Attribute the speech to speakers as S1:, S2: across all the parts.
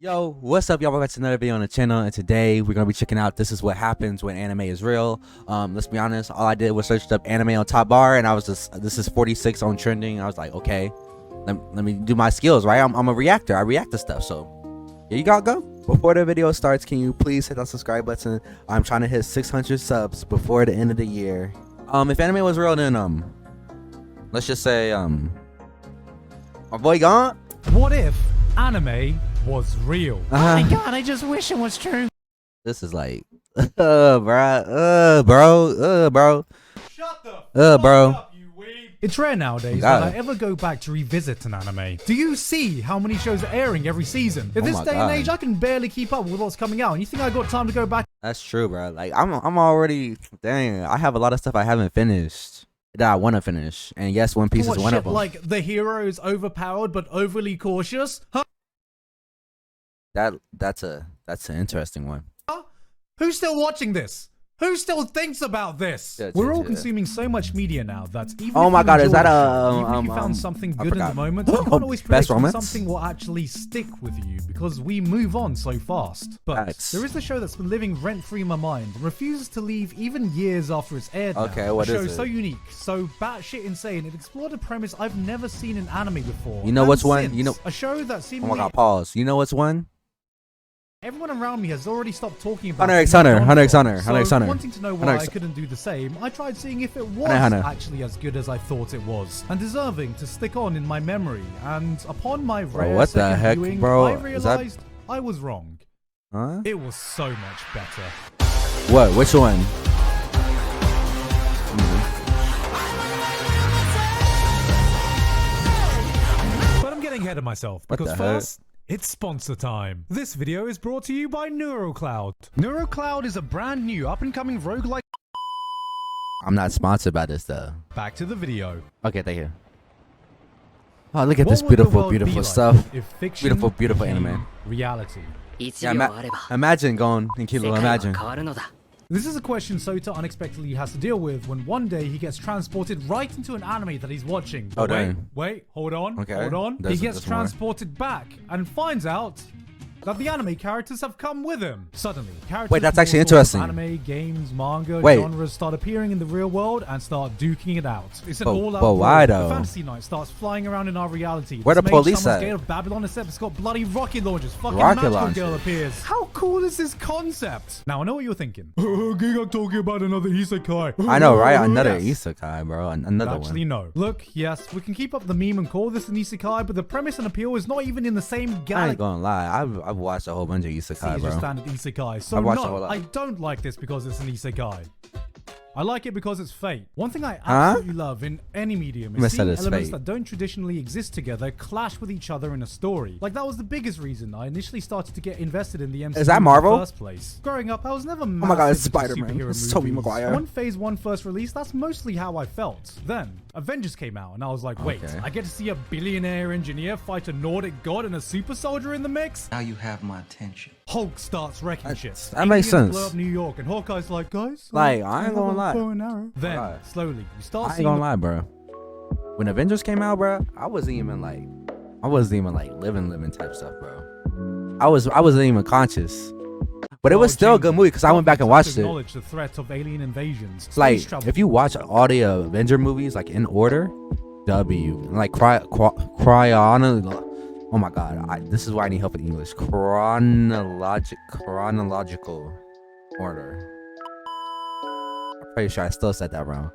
S1: Yo, what's up, y'all? Welcome to another video on the channel, and today we're gonna be checking out This Is What Happens When Anime Is Real. Let's be honest, all I did was searched up anime on top bar, and I was just, this is 46 on trending. I was like, okay, let me do my skills, right? I'm a reactor. I react to stuff, so here you go. Before the video starts, can you please hit that subscribe button? I'm trying to hit 600 subs before the end of the year. If anime was real, then let's just say my boy gone.
S2: What if anime was real?
S1: Oh my
S2: god, I just wish it was true.
S1: This is like, bro.
S2: Shut the
S1: bro.
S2: up, you weeb. It's rare nowadays that I ever go back to revisit an anime. Do you see how many shows are airing every season? In this day and age, I can barely keep up with what's coming out. And you think I got time to go back?
S1: That's true, bro. Like I'm already, dang, I have a lot of stuff I haven't finished that I want to finish. And yes, One Piece is one of them.
S2: Like the hero is overpowered but overly cautious? Huh?
S1: That's an interesting one.
S2: Who's still watching this? Who still thinks about this? We're all consuming so much media now that even
S1: oh my god, is that
S2: even if you found something good in the moment, you can't always predict when something will actually stick with you because we move on so fast. But there is a show that's been living rent-free in my mind and refuses to leave even years after it's aired.
S1: Okay, what is it?
S2: A show so unique, so batshit insane, it explored a premise I've never seen in anime before.
S1: You know what's one? You know,
S2: a show that seemingly.
S1: Oh my god, pause. You know what's one?
S2: Everyone around me has already stopped talking about
S1: Hunter x Hunter.
S2: Wanting to know why I couldn't do the same, I tried seeing if it was actually as good as I thought it was, and deserving to stick on in my memory. And upon my rare second viewing, I realized I was wrong.
S1: Huh?
S2: It was so much better.
S1: What? Which one?
S2: But I'm getting ahead of myself because first, it's sponsor time. This video is brought to you by NeuroCloud. NeuroCloud is a brand new up-and-coming roguelike.
S1: I'm not sponsored by this though.
S2: Back to the video.
S1: Okay, thank you. Oh, look at this beautiful stuff. Beautiful anime.
S2: Reality.
S1: Yeah, imagine going in Kilo. Imagine.
S2: This is a question Sota unexpectedly has to deal with when one day he gets transported right into an anime that he's watching.
S1: Oh,
S2: wait, hold on.
S1: Okay.
S2: He gets transported back and finds out that the anime characters have come with him. Suddenly, characters
S1: wait, that's actually interesting.
S2: Anime, games, manga, genres start appearing in the real world and start duking it out. It's an all-out
S1: but why though?
S2: The fantasy knight starts flying around in our reality.
S1: Where the police at?
S2: Gate of Babylon, except it's got bloody rocket launchers. Fucking magical girl appears. How cool is this concept? Now I know what you're thinking. Gigak talking about another isekai.
S1: I know, right? Another isekai, bro. Another one.
S2: Actually, no. Look, yes, we can keep up the meme and call this an isekai, but the premise and appeal is not even in the same galaxy.
S1: I ain't gonna lie. I've watched a whole bunch of isekai, bro.
S2: Standard isekai. So no, I don't like this because it's an isekai. I like it because it's fate. One thing I absolutely love in any medium is seeing elements that don't traditionally exist together clash with each other in a story. Like that was the biggest reason I initially started to get invested in the MCU.
S1: Is that Marvel?
S2: In the first place. Growing up, I was never massive.
S1: Oh my god, it's Spider-Man. It's Tobey Maguire.
S2: When Phase 1 first released, that's mostly how I felt. Then Avengers came out and I was like, wait, I get to see a billionaire engineer fight a Nordic god and a super soldier in the mix?
S3: Now you have my attention.
S2: Hulk starts wrecking shit.
S1: That makes sense.
S2: Blow up New York and Hawkeye's like, guys,
S1: like I ain't gonna lie.
S2: Then slowly you start.
S1: I ain't gonna lie, bro. When Avengers came out, bro, I wasn't even like living type stuff, bro. I wasn't even conscious. But it was still a good movie because I went back and watched it.
S2: Acknowledge the threat of alien invasions.
S1: Like if you watch all the Avenger movies like in order, like oh my god, this is why I need help with English. Chronological order. I'm pretty sure I still said that wrong.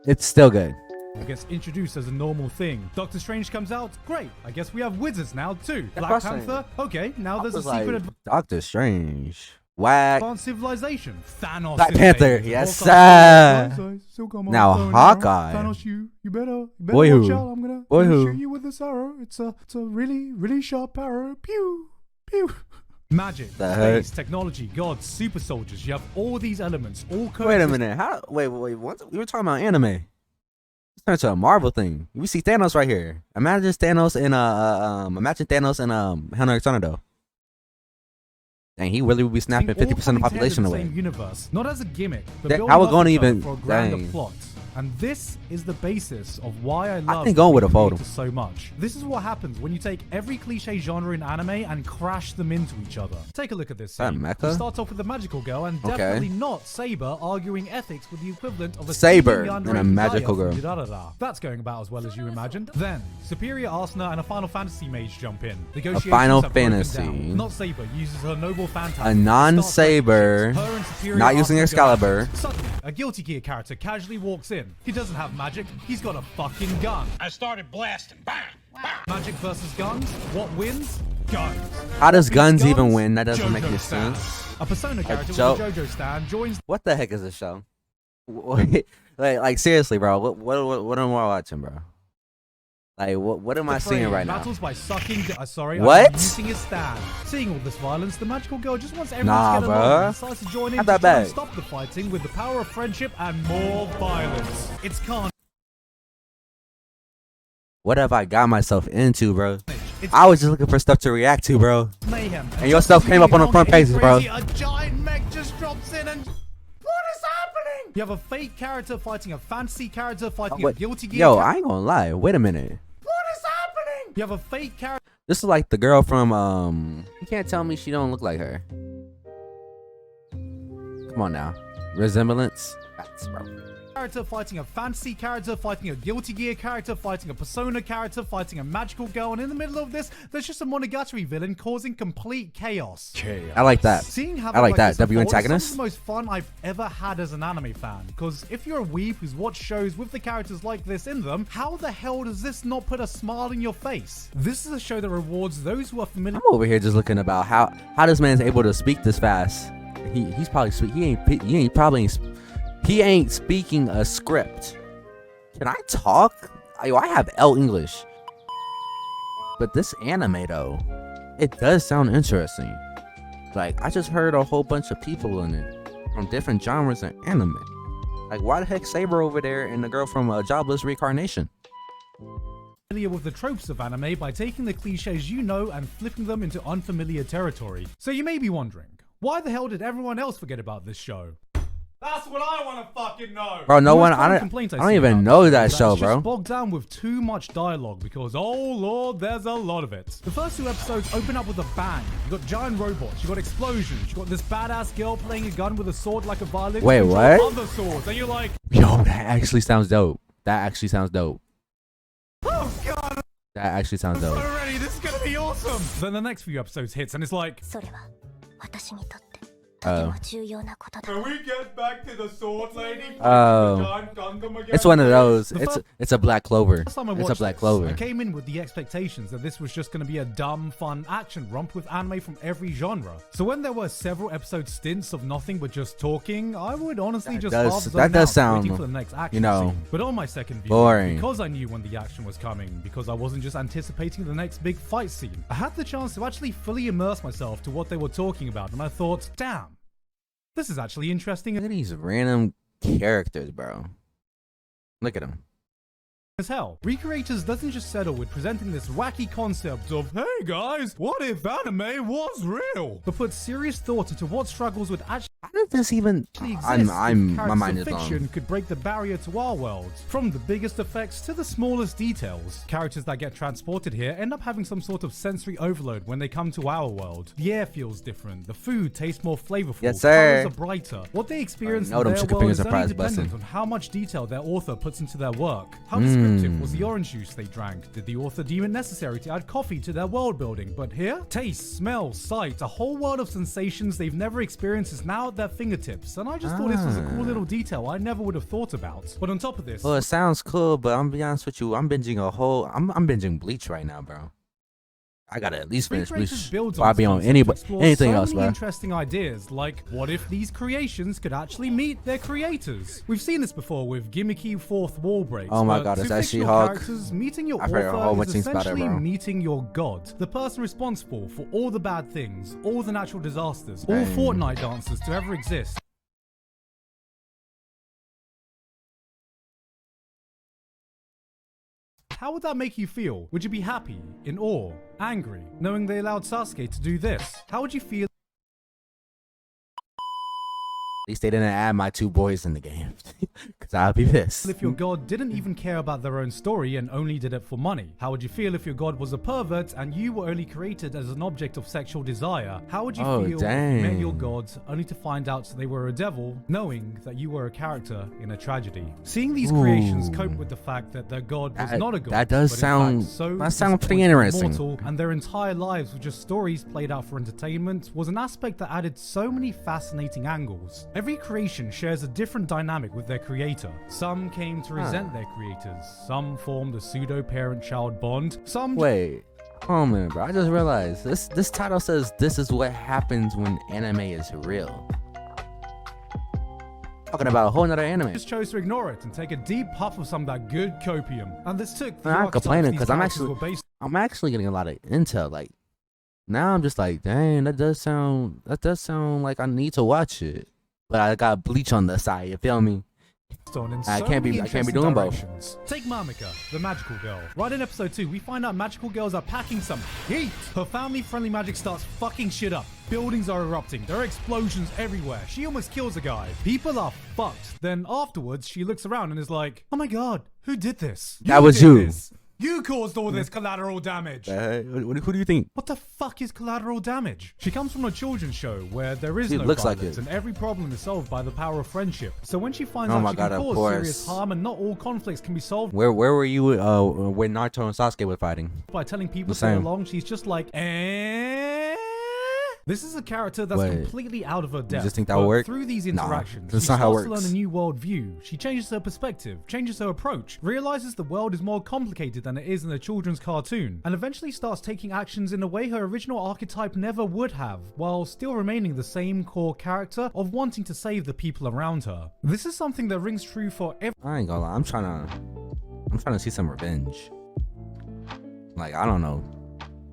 S1: It's still good.
S2: I guess introduced as a normal thing. Doctor Strange comes out, great. I guess we have wizards now too. Black Panther, okay. Now there's a secret.
S1: Doctor Strange. Whack.
S2: Advanced civilization. Thanos.
S1: Black Panther. Yes, sir. Now Hawkeye.
S2: Thanos, you better
S1: Boy
S2: watch out. I'm gonna
S1: who?
S2: shoot you with this arrow. It's a really sharp arrow. Pew pew. Magic, space, technology, gods, super soldiers. You have all these elements, all coexist.
S1: Wait a minute. Wait. What? We were talking about anime. Let's turn to a Marvel thing. We see Thanos right here. Imagine Thanos in Hunter x Hunter though. Dang, he really would be snapping 50% of the population away.
S2: Same universe, not as a gimmick, but
S1: I was going to even
S2: for a grander plot. And this is the basis of why I love
S1: going with a photo
S2: so much. This is what happens when you take every cliche genre in anime and crash them into each other. Take a look at this scene. It starts off with the magical girl and definitely not Saber arguing ethics with the equivalent of a
S1: Saber and a magical girl.
S2: That's going about as well as you imagined. Then, Superior Asuna and a Final Fantasy mage jump in.
S1: A Final Fantasy.
S2: Not Saber uses her noble fantasy.
S1: A non-Saber, not using Excalibur.
S2: Suddenly, a Guilty Gear character casually walks in. He doesn't have magic, he's got a fucking gun.
S3: I started blasting. Bang! Bang!
S2: Magic versus guns? What wins? Guns.
S1: How does guns even win? That doesn't make any sense.
S2: A Persona character with a JoJo stand joins.
S1: What the heck is this show? like seriously, bro. What am I watching, bro? Like what am I seeing right now?
S2: Battles by sucking.
S1: What?
S2: Using his stand. Seeing all this violence, the magical girl just wants everyone to get along and decides to join in to try and stop the fighting with the power of friendship and more violence. It's carnage.
S1: What have I got myself into, bro? I was just looking for stuff to react to, bro.
S2: Mayhem.
S1: And your stuff came up on the front pages, bro.
S2: A giant mech just drops in and... What is happening? You have a fake character fighting a fantasy character fighting a Guilty Gear.
S1: Yo, I ain't gonna lie. Wait a minute.
S2: What is happening? You have a fake character.
S1: This is like the girl from You can't tell me she don't look like her. Come on now. Resemblance? That's bro.
S2: Character fighting a fantasy character, fighting a Guilty Gear character, fighting a Persona character, fighting a magical girl, and in the middle of this, there's just a Monogatari villain causing complete chaos.
S1: I like that.
S2: Seeing
S1: I like that. W antagonist.
S2: This is the most fun I've ever had as an anime fan. Because if you're a weeb who's watched shows with the characters like this in them, how the hell does this not put a smile in your face? This is a show that rewards those who are familiar.
S1: I'm over here just looking about how this man's able to speak this fast. He's probably He ain't speaking a script. Can I talk? I have L English. But this anime though, it does sound interesting. Like I just heard a whole bunch of people in it from different genres of anime. Like why the heck Saber over there and the girl from Jobless Reincarnation?
S2: Familiar with the tropes of anime by taking the cliches you know and flipping them into unfamiliar territory. So you may be wondering, why the hell did everyone else forget about this show? That's what I want to fucking know.
S1: Bro, I don't even know that show, bro.
S2: It's bogged down with too much dialogue because, oh lord, there's a lot of it. The first two episodes open up with a bang. You got giant robots, you got explosions, you got this badass girl playing a gun with a sword like a violin.
S1: Wait, what?
S2: Other swords, and you're like,
S1: yo, that actually sounds dope.
S2: Oh god.
S1: That actually sounds dope.
S2: Already, this is gonna be awesome. Then the next few episodes hits, and it's like.
S1: Oh.
S2: Can we get back to the sword lady?
S1: Oh. It's one of those. It's a Black Clover. It's a Black Clover.
S2: I came in with the expectations that this was just going to be a dumb, fun action romp with anime from every genre. So when there were several episode stints of nothing but just talking, I would honestly
S1: that does sound,
S2: waiting for the next action
S1: you know,
S2: scene. But on my second view,
S1: boring.
S2: Because I knew when the action was coming, because I wasn't just anticipating the next big fight scene, I had the chance to actually fully immerse myself to what they were talking about, and I thought, damn. This is actually interesting.
S1: Look at these random characters, bro. Look at them.
S2: As hell. Recreators doesn't just settle with presenting this wacky concept of, hey guys, what if anime was real? But put serious thought into what struggles would actually
S1: how did this even my mind is
S2: fiction could break the barrier to our world. From the biggest effects to the smallest details. Characters that get transported here end up having some sort of sensory overload when they come to our world. The air feels different, the food tastes more flavorful,
S1: yes, sir.
S2: colors are brighter. What they experience in their world is only dependent on how much detail their author puts into their work. How descriptive was the orange juice they drank? Did the author deem it necessary to add coffee to their world building? But here, taste, smell, sight, a whole world of sensations they've never experienced is now at their fingertips, and I just thought this was a cool little detail I never would have thought about. But on top of this,
S1: well, it sounds cool, but I'm gonna be honest with you, I'm binging Bleach right now, bro. I gotta at least finish Bleach before I be on anything else, bro.
S2: Interesting ideas, like what if these creations could actually meet their creators? We've seen this before with gimmicky fourth wall breaks.
S1: Oh my god, is that She-Hulk?
S2: Meeting your author is essentially meeting your god, the person responsible for all the bad things, all the natural disasters, all Fortnite dancers to ever exist. How would that make you feel? Would you be happy, in awe, angry, knowing they allowed Sasuke to do this? How would you feel
S1: At least they didn't add my 2 boys in the game. Because I'll be pissed.
S2: If your god didn't even care about their own story and only did it for money? How would you feel if your god was a pervert and you were only created as an object of sexual desire? How would you feel if you met your god only to find out they were a devil, knowing that you were a character in a tragedy? Seeing these creations cope with the fact that their god was not a god,
S1: that does sound pretty interesting.
S2: And their entire lives were just stories played out for entertainment was an aspect that added so many fascinating angles. Every creation shares a different dynamic with their creator. Some came to resent their creators. Some formed a pseudo-parent-child bond. Some...
S1: Wait. Oh man, bro. I just realized this title says this is what happens when anime is real. Talking about a whole nother anime.
S2: Just chose to ignore it and take a deep puff of some of that good copium. And this took the
S1: I'm not complaining because I'm actually getting a lot of intel. Like now I'm just like, dang, that does sound like I need to watch it. But I got Bleach on the side, you feel me? I can't be doing both.
S2: Take Mamika, the magical girl. Right in episode 2, we find out magical girls are packing some heat. Her family-friendly magic starts fucking shit up. Buildings are erupting. There are explosions everywhere. She almost kills a guy. People are fucked. Then afterwards, she looks around and is like, oh my god, who did this?
S1: That was you.
S2: You caused all this collateral damage.
S1: Who do you think?
S2: What the fuck is collateral damage? She comes from a children's show where there is no violence and every problem is solved by the power of friendship. So when she finds out she can cause serious harm and not all conflicts can be solved.
S1: Where were you when Naruto and Sasuke were fighting?
S2: By telling people so along, she's just like, This is a character that's completely out of her depth.
S1: You just think that will work?
S2: Through these interactions,
S1: that's
S2: she
S1: not how it
S2: starts to learn a new world view. She changes her perspective, changes her approach, realizes the world is more complicated than it is in a children's cartoon, and eventually starts taking actions in a way her original archetype never would have, while still remaining the same core character of wanting to save the people around her. This is something that rings true for every—
S1: I ain't gonna lie, I'm trying to see some revenge. Like, I don't know.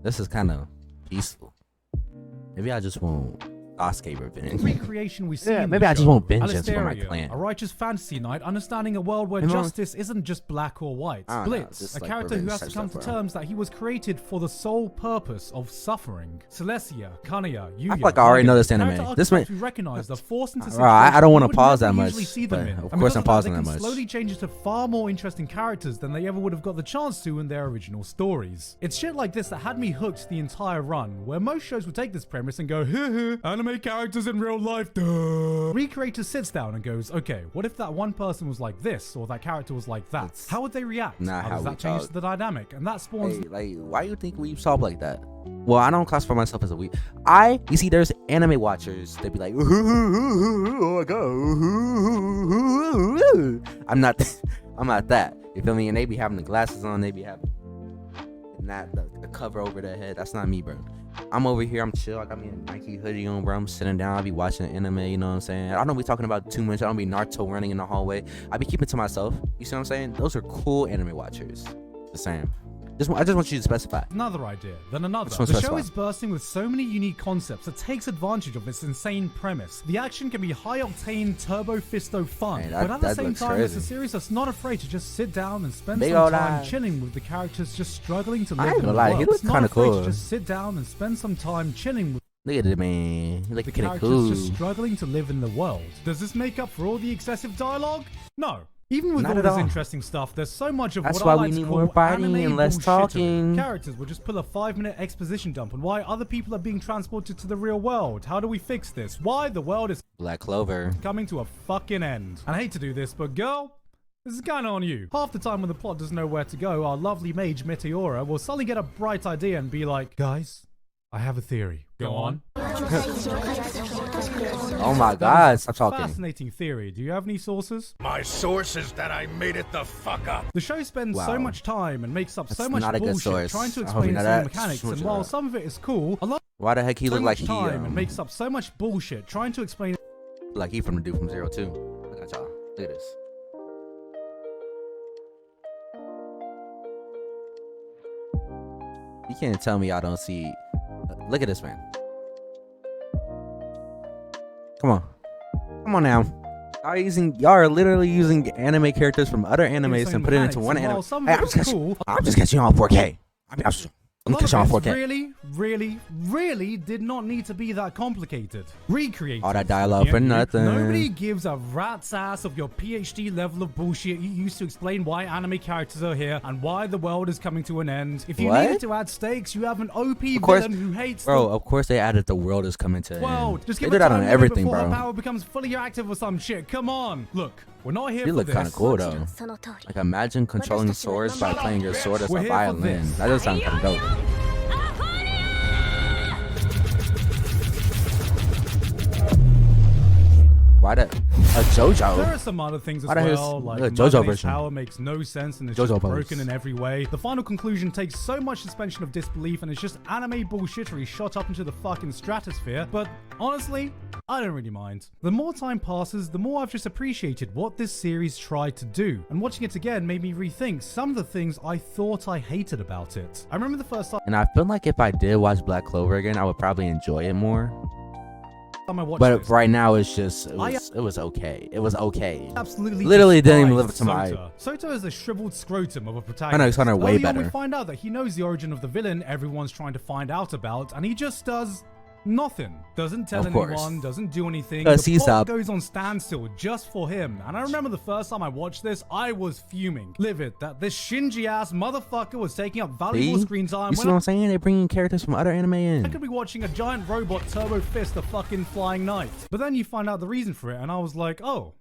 S1: This is kind of peaceful. Maybe I just won't Sasuke revenge.
S2: Recreation we see.
S1: Maybe I just won't binge this for my clan.
S2: A righteous fantasy night, understanding a world where justice isn't just black or white. Blitz, a character who has to come to terms that he was created for the sole purpose of suffering. Celestia, Kanaya, Yuya.
S1: I feel like I already know this anime. This man,
S2: we recognize the force into
S1: I don't want to pause that much. But of course, I'm pausing that much.
S2: Slowly changes to far more interesting characters than they ever would have got the chance to in their original stories. It's shit like this that had me hooked the entire run, where most shows would take this premise and go, anime characters in real life, duh. Recreator sits down and goes, okay, what if that one person was like this, or that character was like that? How would they react? How does that change the dynamic? And that spawns—
S1: Hey, like, why you think we solve like that? Well, I don't classify myself as a weeb. You see, there's anime watchers. They be like, oh my god. I'm not that. You feel me? And they be having the glasses on. They be having the cover over their head. That's not me, bro. I'm over here, I'm chill. I got me a Nike hoodie on, bro. I'm sitting down. I be watching anime, you know what I'm saying? I don't be talking about too much. I don't be Naruto running in the hallway. I be keeping it to myself. You see what I'm saying? Those are cool anime watchers. The same. I just want you to specify.
S2: Another idea, then another. The show is bursting with so many unique concepts that takes advantage of its insane premise. The action can be high-octane, turbo-fisto fun, but at the same time, it's a series that's not afraid to just sit down and spend some time chilling with the characters just struggling to live in the world.
S1: He looks kind of cool.
S2: Just sit down and spend some time chilling with—
S1: Look at it, man. He like
S2: the characters just struggling to live in the world. Does this make up for all the excessive dialogue? No. Even with all this interesting stuff, there's so much of what I like to call more fighting and less talking. Characters will just pull a 5-minute exposition dump on why other people are being transported to the real world. How do we fix this? Why the world is
S1: Black Clover
S2: coming to a fucking end. And I hate to do this, but girl, this is kind of on you. Half the time when the plot doesn't know where to go, our lovely mage Meteora will suddenly get a bright idea and be like, guys, I have a theory. Go on.
S1: Oh my god, stop talking.
S2: Fascinating theory. Do you have any sources?
S3: My source is that I made it the fuck up.
S2: The show spends so much time and makes up so much bullshit trying to explain its own mechanics, and while some of it is cool, a lot—
S1: Why the heck he look like he
S2: and makes up so much bullshit trying to explain—
S1: Like he from the dude from 02. Look at y'all. Look at this. You can't tell me y'all don't see. Look at this man. Come on now. Y'all are literally using anime characters from other animes and put it into one anime. Hey, I'm just catching you on 4K. I'm catching on 4K.
S2: Really did not need to be that complicated. Recreate
S1: all that dialogue for nothing.
S2: Nobody gives a rat's ass of your PhD level of bullshit you used to explain why anime characters are here and why the world is coming to an end. If you needed to add stakes, you have an OP villain who hates
S1: of course they added the world is coming to an end.
S2: Just give
S1: they did that on everything,
S2: before
S1: bro.
S2: Her power becomes fully active or some shit. Come on. Look, we're not here
S1: you
S2: for
S1: look
S2: this.
S1: kind of cool though. Like imagine controlling swords by playing your sword as a violin. That does sound kind of dope. Why that? A JoJo?
S2: There are some other things as well, like
S1: JoJo version.
S2: Power makes no sense and is just broken in every way. The final conclusion takes so much suspension of disbelief and it's just anime bullshittery shot up into the fucking stratosphere, but honestly, I don't really mind. The more time passes, the more I've just appreciated what this series tried to do, and watching it again made me rethink some of the things I thought I hated about it. I remember the first time,
S1: and I feel like if I did watch Black Clover again, I would probably enjoy it more.
S2: But
S1: right now it's just it was okay. It was okay.
S2: Absolutely,
S1: literally didn't even live up to my.
S2: Soto is a shriveled scrotum of a protagonist.
S1: I know, it's kind of way better.
S2: We find out that he knows the origin of the villain everyone's trying to find out about, and he just does nothing. Doesn't tell anyone, doesn't do anything. The plot goes on standstill just for him. And I remember the first time I watched this, I was fuming. Livid that this Shinji ass motherfucker was taking up valuable screen time.
S1: You see what I'm saying? They're bringing characters from other anime in.
S2: I could be watching a giant robot turbo fist a fucking flying knight. But then you find out the reason for it and I was like, oh,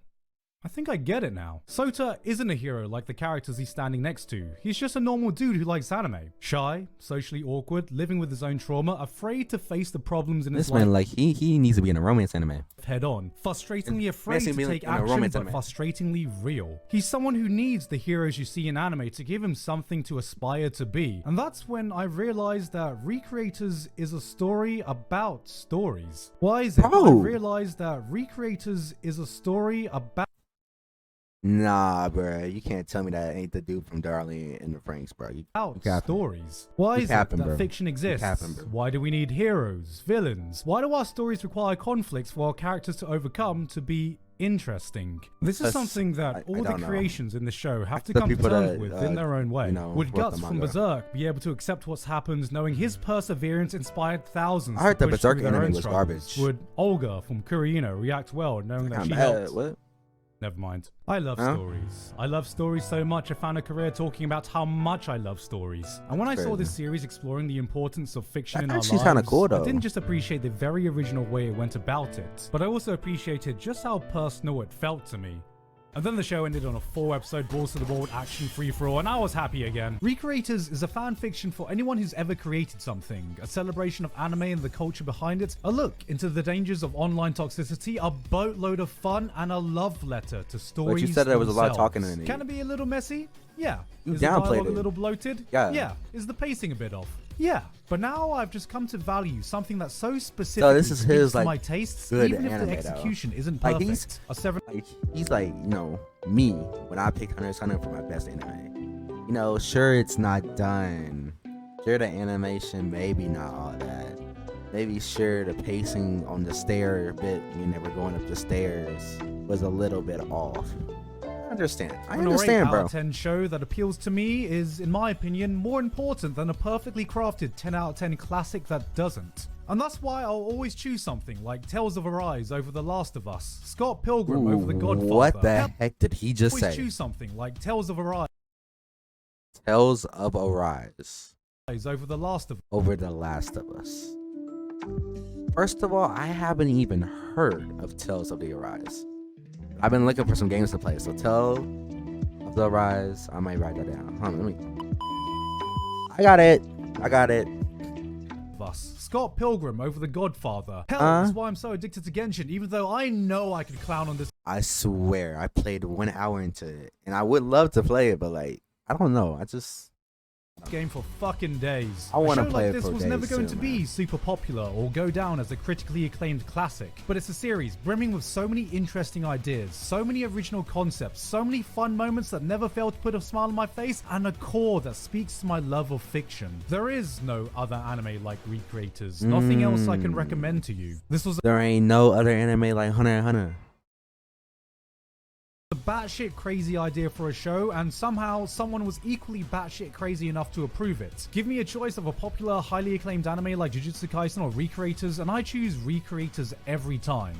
S2: I think I get it now. Sota isn't a hero like the characters he's standing next to. He's just a normal dude who likes anime. Shy, socially awkward, living with his own trauma, afraid to face the problems in his life.
S1: This man, like, he needs to be in a romance anime.
S2: Head on. Frustratingly afraid to take action, but frustratingly real. He's someone who needs the heroes you see in anime to give him something to aspire to be. And that's when I realized that Recreators is a story about stories. Why is it? I realized that Recreators is a story about...
S1: Nah, bro, you can't tell me that ain't the dude from Darling in the Franxx, bro.
S2: Stories. Why is it that fiction exists? Why do we need heroes, villains? Why do our stories require conflicts for our characters to overcome to be interesting? This is something that all the creations in the show have to come to terms with in their own way. Would Guts from Berserk be able to accept what's happened, knowing his perseverance inspired thousands?
S1: I heard the Berserk anime was garbage.
S2: Would Olga from Kurino react well, knowing that she helped?
S1: What?
S2: Never mind. I love stories. I love stories so much I found a career talking about how much I love stories. And when I saw this series exploring the importance of fiction in our lives,
S1: kind of cool, though.
S2: I didn't just appreciate the very original way it went about it, but I also appreciated just how personal it felt to me. And then the show ended on a 4-episode balls to the wall action free-for-all, and I was happy again. Recreators is a fan fiction for anyone who's ever created something, a celebration of anime and the culture behind it, a look into the dangers of online toxicity, a boatload of fun, and a love letter to stories.
S1: But you said there was a lot of talking in it.
S2: Can it be a little messy? Yeah.
S1: Is
S2: the dialogue a little bloated?
S1: Yeah.
S2: Yeah. Is the pacing a bit off? Yeah, but now I've just come to value something that's so specific to my tastes, even if the execution isn't perfect.
S1: He's like, you know, me when I pick Hunter x Hunter for my best anime. You know, sure it's not done. Sure the animation maybe not all that. Maybe sure the pacing on the stair bit when they were going up the stairs was a little bit off. I understand, bro.
S2: An 10 show that appeals to me is, in my opinion, more important than a perfectly crafted 10 out of 10 classic that doesn't. And that's why I'll always choose something like Tales of Arise over The Last of Us, Scott Pilgrim over The Godfather.
S1: What the heck did he just say?
S2: Always choose something like Tales of Arise.
S1: Tales of Arise
S2: over The Last of
S1: Us. First of all, I haven't even heard of Tales of the Arise. I've been looking for some games to play, so Tales of the Arise, I might write that down. Hold on, I got it.
S2: Scott Pilgrim over The Godfather. Hell, that's why I'm so addicted to Genshin, even though I know I could clown on this.
S1: I swear, I played 1 hour into it, and I would love to play it, but like, I don't know. I just
S2: game for fucking days.
S1: I want to play it for days.
S2: This was never going to be super popular or go down as a critically acclaimed classic, but it's a series brimming with so many interesting ideas, so many original concepts, so many fun moments that never fail to put a smile on my face, and a core that speaks to my love of fiction. There is no other anime like Recreators. Nothing else I can recommend to you.
S1: There ain't no other anime like Hunter x Hunter.
S2: a batshit crazy idea for a show, and somehow someone was equally batshit crazy enough to approve it. Give me a choice of a popular, highly acclaimed anime like Jujutsu Kaisen or Recreators, and I choose Recreators every time.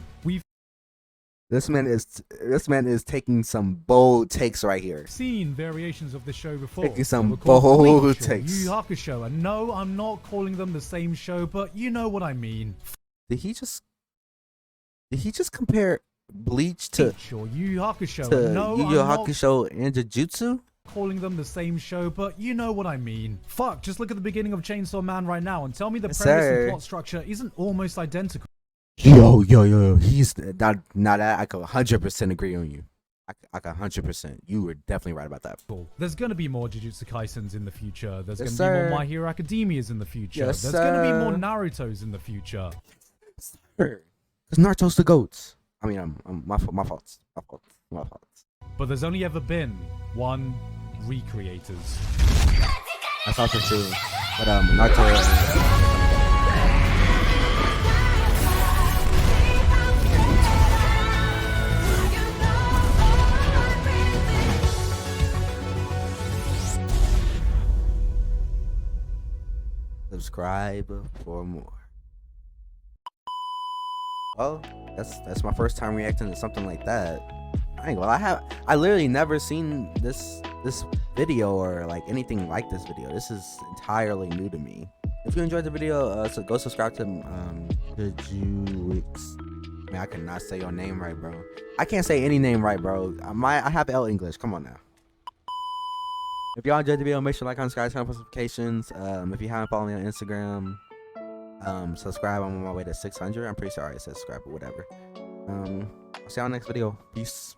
S1: This man is taking some bold takes right here.
S2: Seen variations of the show before.
S1: Taking some bold takes.
S2: Yu Yu Hakusho, and no, I'm not calling them the same show, but you know what I mean.
S1: Did he just compare Bleach to
S2: Yu Yu Hakusho?
S1: To
S2: no,
S1: Yu Yu Hakusho and Jujutsu?
S2: Calling them the same show, but you know what I mean. Fuck, just look at the beginning of Chainsaw Man right now and tell me the premise and plot structure isn't almost identical.
S1: Yo, he's not that. I could 100% agree on you. I could 100%. You were definitely right about that.
S2: There's gonna be more Jujutsu Kaisens in the future. There's gonna be more My Hero Academias in the future. There's gonna be more Narutos in the future.
S1: Because Naruto's the GOAT. I mean, my fault.
S2: But there's only ever been one Recreators.
S1: I thought so too. But Naruto. Subscribe for more. Well, that's my first time reacting to something like that. I ain't gonna, I literally never seen this video or like anything like this video. This is entirely new to me. If you enjoyed the video, so go subscribe to Juix. Man, I cannot say your name right, bro. I can't say any name right, bro. I have L English. Come on now. If y'all enjoyed the video, make sure to like, subscribe, turn on notifications. If you haven't followed me on Instagram, subscribe. I'm on my way to 600. I'm pretty sure I said subscribe, but whatever. I'll see y'all next video. Peace.